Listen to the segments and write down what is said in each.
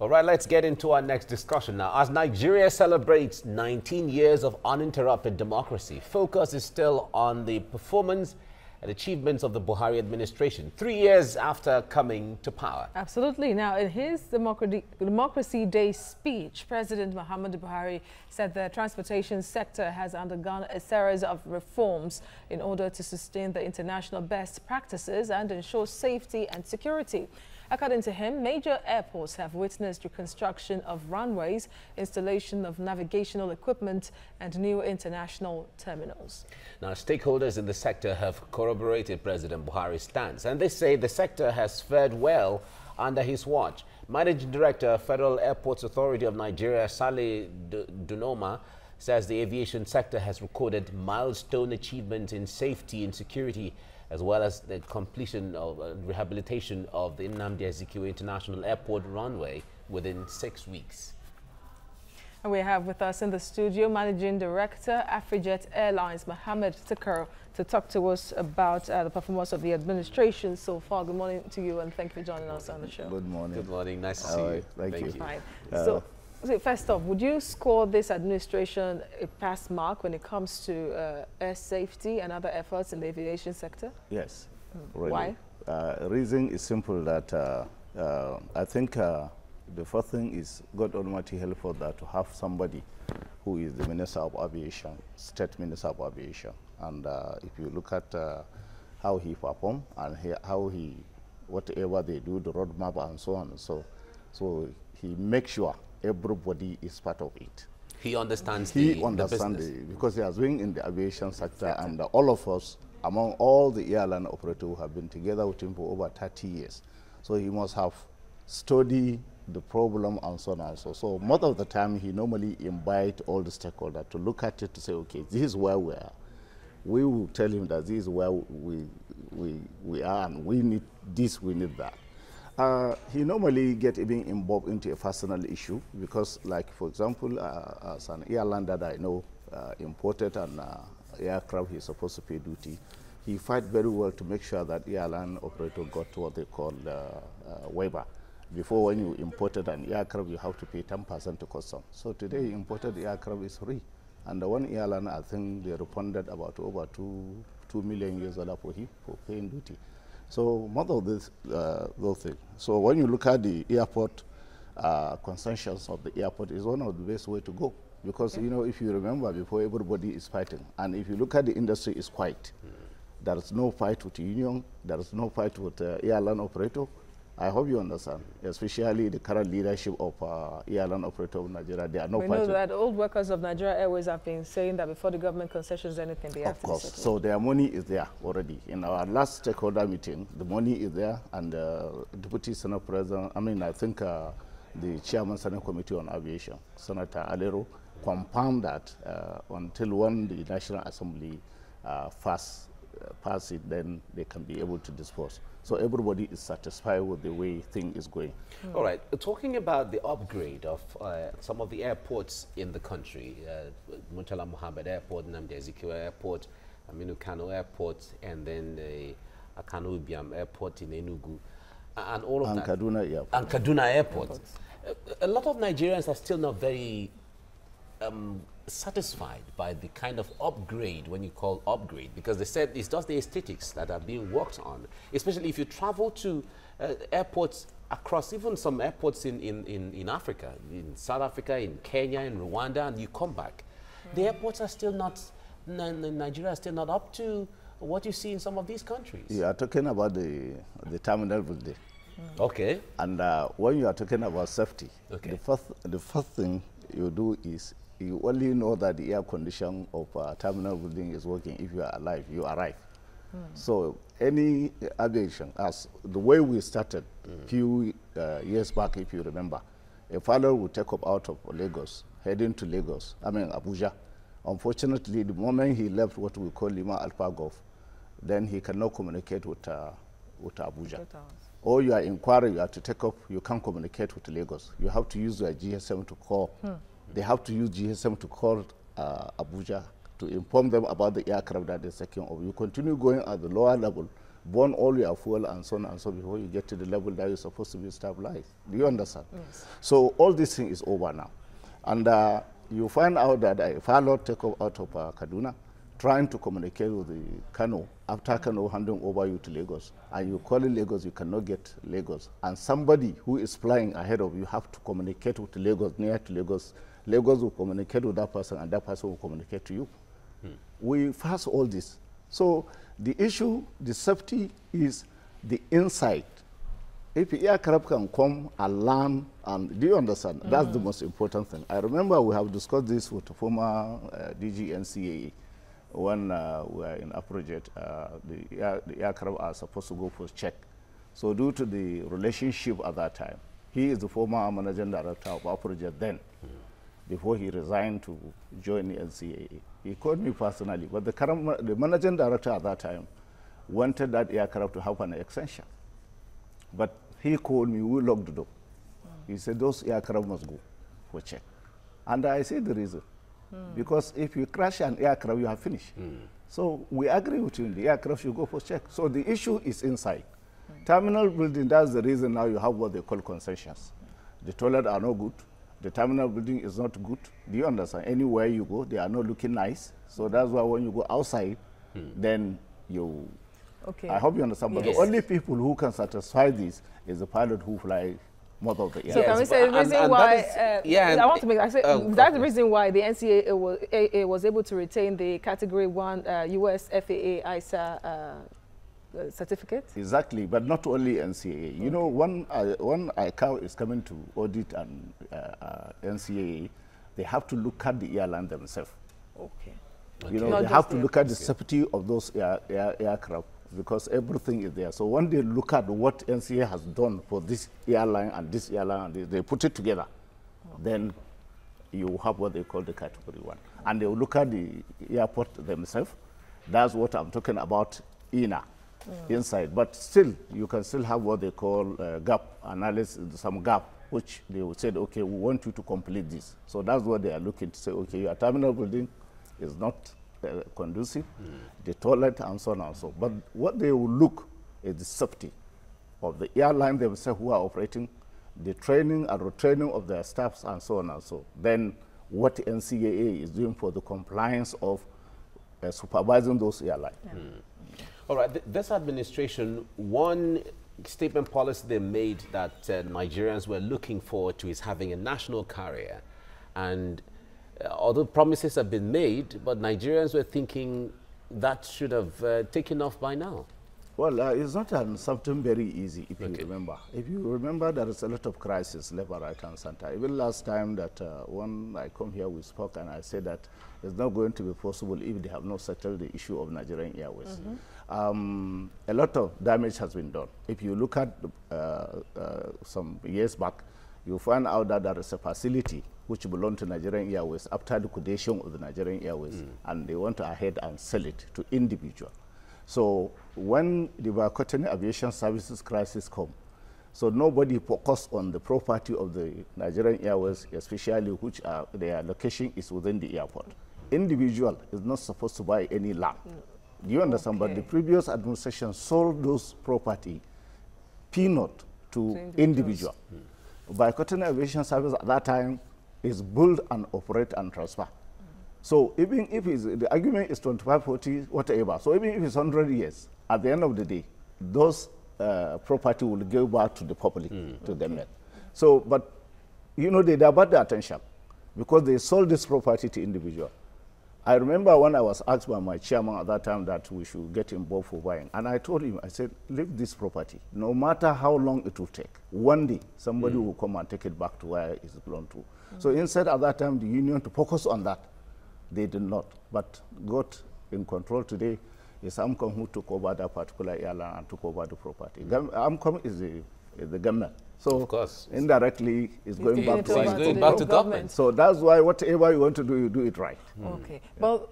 All right, let's get into our next discussion now. As Nigeria celebrates 19 years of uninterrupted democracy, focus is still on the performance and achievements of the Buhari administration, 3 years after coming to power. Absolutely. Now, in his Democracy Day speech, President Muhammadu Buhari said the transportation sector has undergone a series of reforms in order to sustain the international best practices and ensure safety and security. According to him, major airports have witnessed reconstruction of runways, installation of navigational equipment, and new international terminals. Now, stakeholders in the sector have corroborated President Buhari's stance, and they say the sector has fared well under his watch. Managing Director, Federal Airports Authority of Nigeria, Saleh Dunoma, says the aviation sector has recorded milestone achievements in safety and security, as well as the completion of rehabilitation of the Nnamdi Azikiwe International Airport runway within 6 weeks. And we have with us in the studio Managing Director, Afrijet Airlines, Mohammed Takar, to talk to us about the performance of the administration so far. Good morning to you, and thank you for joining us on the show. Good morning. Good morning. Nice to see you. Thank you. Fine. So first off, would you score this administration a pass mark when it comes to air safety and other efforts in the aviation sector? Yes. Really. Why? Reason is simple that I think the first thing is God Almighty help us that to have somebody who is the Minister of Aviation, State Minister of Aviation. And if you look at how he performed and how he, whatever they do, the roadmap and so on. So he makes sure everybody is part of it. He understands the business. Because he has been in the aviation sector, and all of us, among all the airline operators who have been together with him for over 30 years. So he must have studied the problem and so on and so. So most of the time, he normally invites all the stakeholders to look at it to say, okay, this is where we are. We will tell him that this is where we are, and we need this, we need that. He normally gets even involved into a personal issue because, like, for example, as an airline that I know imported an aircraft he's supposed to pay duty, he fight very well to make sure that airline operator got what they call waiver. Before, when you imported an aircraft, you have to pay 10% to customs. So today, imported aircraft is free. And the one airline, I think they refunded about over $2 million for him for paying duty. So most of those things. So when you look at the airport, concessions of the airport is one of the best way to go. Because, you know, if you remember, before everybody is fighting. And if you look at the industry, it's quiet. There is no fight with the union. There is no fight with the airline operator. I hope you understand, especially the current leadership of airline operator of Nigeria. They are not fighting. We know that old workers of Nigeria Airways have been saying that before the government concessions anything, they have to settle. Of course. So their money is there already. In our last stakeholder meeting, the money is there, and Deputy Senate President, I think the Chairman Senate Committee on Aviation, Senator Alero, confirmed that until when the National Assembly pass it, then they can be able to dispose. So everybody is satisfied with the way things is going. All right. Talking about the upgrade of some of the airports in the country, Murtala Mohammed Airport, Nnamdi Azikiwe Airport, Aminu Kano Airport, and then the Akano Ibiam Airport in Enugu, and all of that. Kaduna Airport. And Kaduna Airport. A lot of Nigerians are still not very satisfied by the kind of upgrade, when you call upgrade, because they said it's just the aesthetics that are being worked on, especially if you travel to airports across, even some airports in Africa, in South Africa, in Kenya, in Rwanda, and you come back. The airports are still not, Nigeria is still not up to what you see in some of these countries. You are talking about the terminal building. Okay. And when you are talking about safety, okay, the first thing you do is you only know that the air condition of a terminal building is working if you are alive, you arrive. So any aviation, as the way we started a few years back, if you remember, a father would take up out of Lagos, heading to Lagos, Abuja. Unfortunately, the moment he left what we call Lima Alpha Gulf, then he cannot communicate with Abuja. Or you are inquiring, you have to take up, you can't communicate with Lagos. You have to use your GSM to call. They have to use GSM to call Abuja to inform them about the aircraft that is taking over. You continue going at the lower level burn all your fuel and so on and so before you get to the level that you're supposed to be stabilized. Do you understand? Yes. So all this thing is over now. And you find out that a pilot take off out of Kaduna, trying to communicate with the Kano, after Kano handing over you to Lagos, and you call in Lagos, you cannot get Lagos. And somebody who is flying ahead of you have to communicate with Lagos, near to Lagos. Lagos will communicate with that person, and that person will communicate to you. We face all this. So the issue, the safety is the insight. If aircraft can come and land, and do you understand? That's the most important thing. I remember we have discussed this with the former DG NCAA when we were in Aprojet. The aircraft are supposed to go for check. So due to the relationship at that time, he is the former managing director of Aprojet then, before he resigned to join the NCAA. He called me personally, but the managing director at that time wanted that aircraft to have an extension. But he called me, we locked the door. He said, those aircraft must go for check. And I said the reason. Because if you crash an aircraft, you have finished. So we agree with you, the aircraft should go for check. So the issue is inside. Terminal building, that's the reason now you have what they call concessions. The toilets are no good. The terminal building is not good. Do you understand? Anywhere you go, they are not looking nice. So that's why when you go outside, then you... Okay. I hope you understand. But the only people who can satisfy this is the pilot who fly most of the aircraft. So can we say the reason why... I want to make... that's the reason why the NCAA was able to retain the Category 1 US FAA ISA certificate? Exactly, but not only NCAA. You know, when ICAO is coming to audit and NCAA, they have to look at the airline themselves. Okay. You know, they have to look at the safety of those aircraft, because everything is there. So when they look at what NCAA has done for this airline and this airline, and they put it together, then you have what they call the Category 1. And they will look at the airport themselves. That's what I'm talking about inside. But still, you can still have what they call gap analysis, some gap, which they will say, okay, we want you to complete this. So that's what they are looking to say, okay, your terminal building is not conducive, the toilet and so on and so. But what they will look is the safety of the airline themselves who are operating, the training and retraining of their staffs and so on and so. Then what NCAA is doing for the compliance of supervising those airlines. All right, this administration, one statement policy they made that Nigerians were looking forward to is having a national carrier. And although promises have been made, but Nigerians were thinking that should have taken off by now. Well, it's not something very easy, if you remember. If you remember, there is a lot of crisis left, right, and center. Even last time that when I come here, we spoke, and I said that it's not going to be possible if they have not settled the issue of Nigerian Airways. A lot of damage has been done. If you look at some years back, you find out that there is a facility which belonged to Nigerian Airways after liquidation of the Nigerian Airways, and they went ahead and sell it to individual. So when the boycotting aviation services crisis come, so nobody focused on the property of the Nigerian Airways, especially which their location is within the airport. Individual is not supposed to buy any land. Do you understand? But the previous administration sold those property peanut to individual. Boycotting aviation service at that time is build and operate and transfer. So even if the argument is 25, 40, whatever, so even if it's 100 years, at the end of the day, those property will go back to the public, to them. So, but, you know, they divert the attention because they sold this property to individual. I remember when I was asked by my chairman at that time that we should get involved for buying. And I told him, I said, leave this property. No matter how long it will take, one day somebody will come and take it back to where it belongs to. So instead at that time, the union to focus on that, they did not. But got in control today is Amcom who took over that particular airline and took over the property. Amcom is the government. So of course, indirectly, it's going back to government. So that's why whatever you want to do, you do it right. Okay. Well,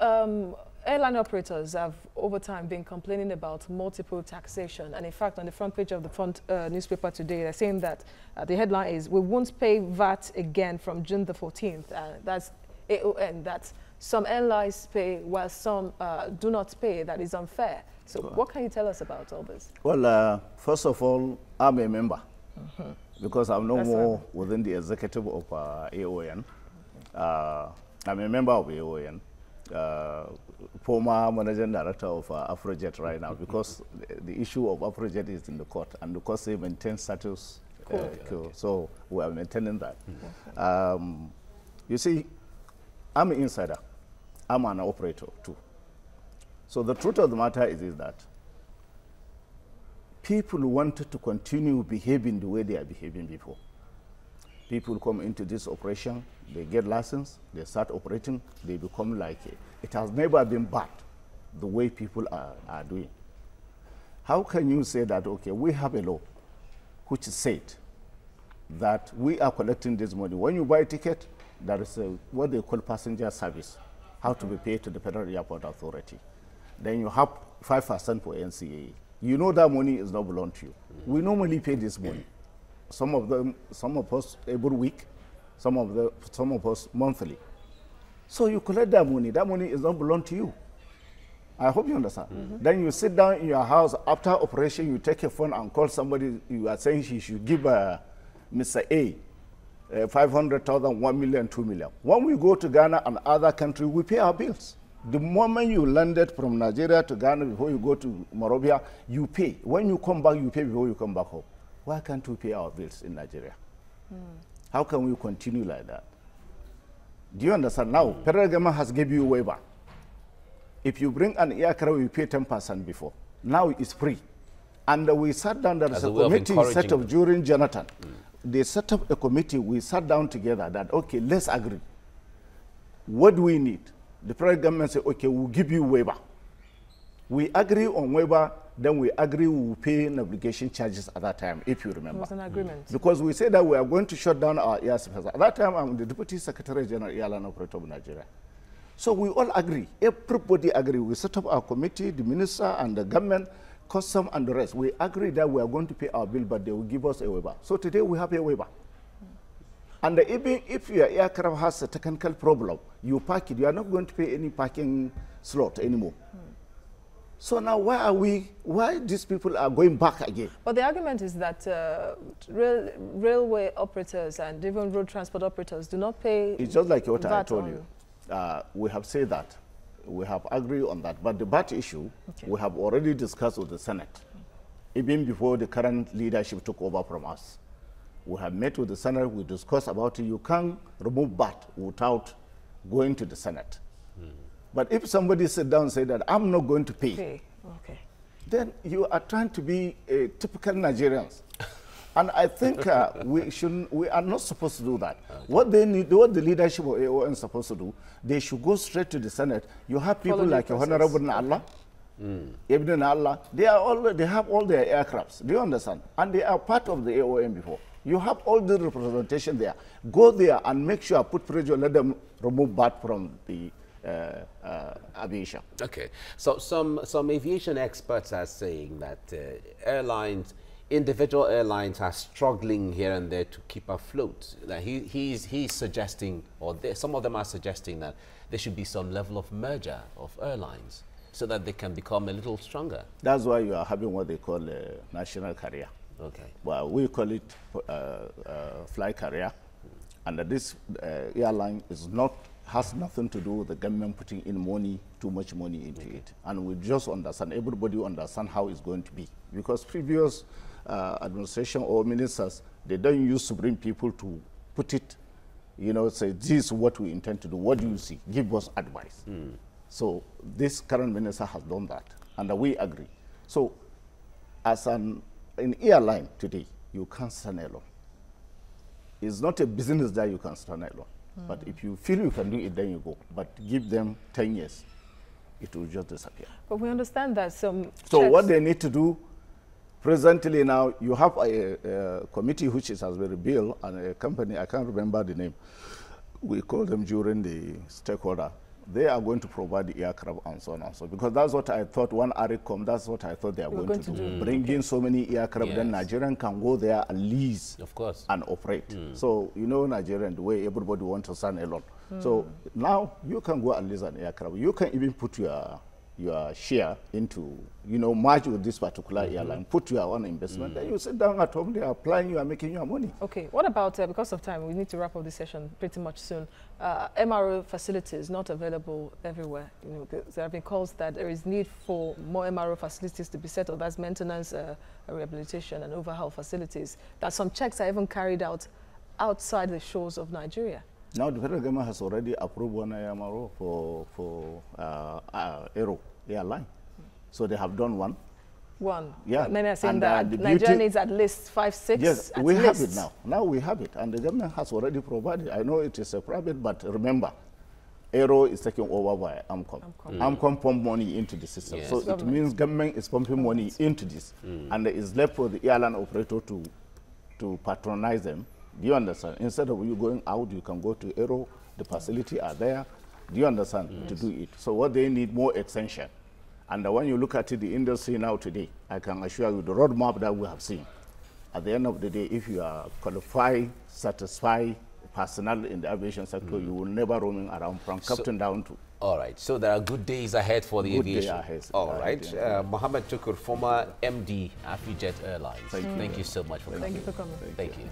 airline operators have over time been complaining about multiple taxation. And in fact, on the front page of the front newspaper today, they're saying that the headline is, "We won't pay VAT again from June the 14th. That's AON, that's some airlines pay while some do not pay. That is unfair. So what can you tell us about all this? Well, first of all, I'm a member because I'm no more within the executive of AON. I'm a member of AON, former managing director of Afrojet right now, because the issue of Afrojet is in the court, and because they maintain status quo, so we are maintaining that. You see, I'm an insider. I'm an operator too. So the truth of the matter is that people wanted to continue behaving the way they are behaving before. People come into this operation, they get license, they start operating, they become like it has never been bad the way people are doing. How can you say that, okay, we have a law which said that we are collecting this money. When you buy a ticket, there is what they call passenger service, how to be paid to the Federal Airport Authority. Then you have 5% for NCAA. You know that money is not belong to you. We normally pay this money. Some of us every week, some of us monthly. So you collect that money is not belong to you. I hope you understand. Then you sit down in your house after operation, you take a phone and call somebody, you are saying he should give Mr. A 500,000, 1 million, 2 million. When we go to Ghana and other countries, we pay our bills. The moment you landed from Nigeria to Ghana, before you go to Monrovia, you pay. When you come back, you pay before you come back home. Why can't we pay our bills in Nigeria? How can we continue like that? Do you understand? Now, federal government has given you a waiver. If you bring an aircraft, you pay 10% before. Now it's free. And we sat down, there is a committee set up during Jonathan. They set up a committee, we sat down together that, okay, let's agree. What do we need? The federal government said, okay, we'll give you waiver. We agree on waiver, then we agree we will pay navigation charges at that time, if you remember. It was an agreement. Because we said that we are going to shut down our airspace. At that time, I'm the Deputy Secretary General, Airline Operator of Nigeria. So we all agree, everybody agree. We set up our committee, the minister and the government, custom and the rest. We agree that we are going to pay our bill, but they will give us a waiver. So today we have a waiver. And even if your aircraft has a technical problem, you park it, you are not going to pay any parking slot anymore. So now why these people are going back again? But the argument is that railway operators and even road transport operators do not pay. It's just like what I told you. We have said that. We have agreed on that. But the VAT issue, we have already discussed with the Senate, even before the current leadership took over from us. We have met with the Senate, we discussed about it. You can't remove VAT without going to the Senate. But if somebody sit down and say that I'm not going to pay, then you are trying to be a typical Nigerians. And I think we are not supposed to do that. What they need, what the leadership of AON is supposed to do, they should go straight to the Senate. You have people like Honorable Nalla, Ibn Nalla, they have all their aircrafts. Do you understand? And they are part of the AON before. You have all the representation there. Go there and make sure, put pressure, let them remove VAT from the aviation. Okay, so some aviation experts are saying that airlines, individual airlines are struggling here and there to keep afloat. That he's suggesting, or some of them are suggesting that there should be some level of merger of airlines so that they can become a little stronger. That's why you are having what they call a national carrier. Okay. Well, we call it fly carrier, and this airline has nothing to do with the government putting in money, too much money into it. And we just understand, everybody understand how it's going to be. Because previous administration or ministers, they don't used to bring people to put it, you know, say, this is what we intend to do. What do you see? Give us advice. So this current minister has done that, and we agree. So as an airline today, you can't stand alone. It's not a business that you can stand alone. But if you feel you can do it, then you go. But give them 10 years, it will just disappear. But we understand that some So what they need to do, presently now, you have a committee which has been built, and a company, I can't remember the name. We call them during the stakeholder. they are going to provide the aircraft and so on and so on. Because that's what I thought when ARICOM, that's what I thought they are going to do. Bring in so many aircraft, then Nigerian can go there and lease and operate. So, you know, Nigerian, the way everybody wants to sign a lot. So now you can go and lease an aircraft. You can even put your share into, you know, merge with this particular airline, put your own investment, then you sit down at home, they are applying, you are making your money. Okay, what about, because of time, we need to wrap up this session pretty much soon. MRO facilities not available everywhere. You know, there have been calls that there is need for more MRO facilities to be set up, that's maintenance, rehabilitation and overhaul facilities, that some checks are even carried out outside the shores of Nigeria. Now the federal government has already approved one MRO for Aero airline. So they have done one. Yeah. Many are saying that Nigeria needs at least 5, 6. Yes, we have it now. Now we have it. And the government has already provided. I know it is a private, but remember, Aero is taken over by AMCOM. AMCOM pump money into the system. Yes. So it means government is pumping money into this. And it is left for the airline operator to patronize them. Do you understand? Instead of you going out, you can go to Aero. The facility are there. Do you understand? To do it. So what they need more extension. And when you look at the industry now today, I can assure you the roadmap that we have seen. At the end of the day, if you are qualified, satisfied personnel in the aviation sector, you will never roaming around from captain down to. All right. So there are good days ahead for the aviation. All right. Mohammed Tukur, former MD, Avijet Airlines. Thank you so much for coming. Thank you for coming. Thank you.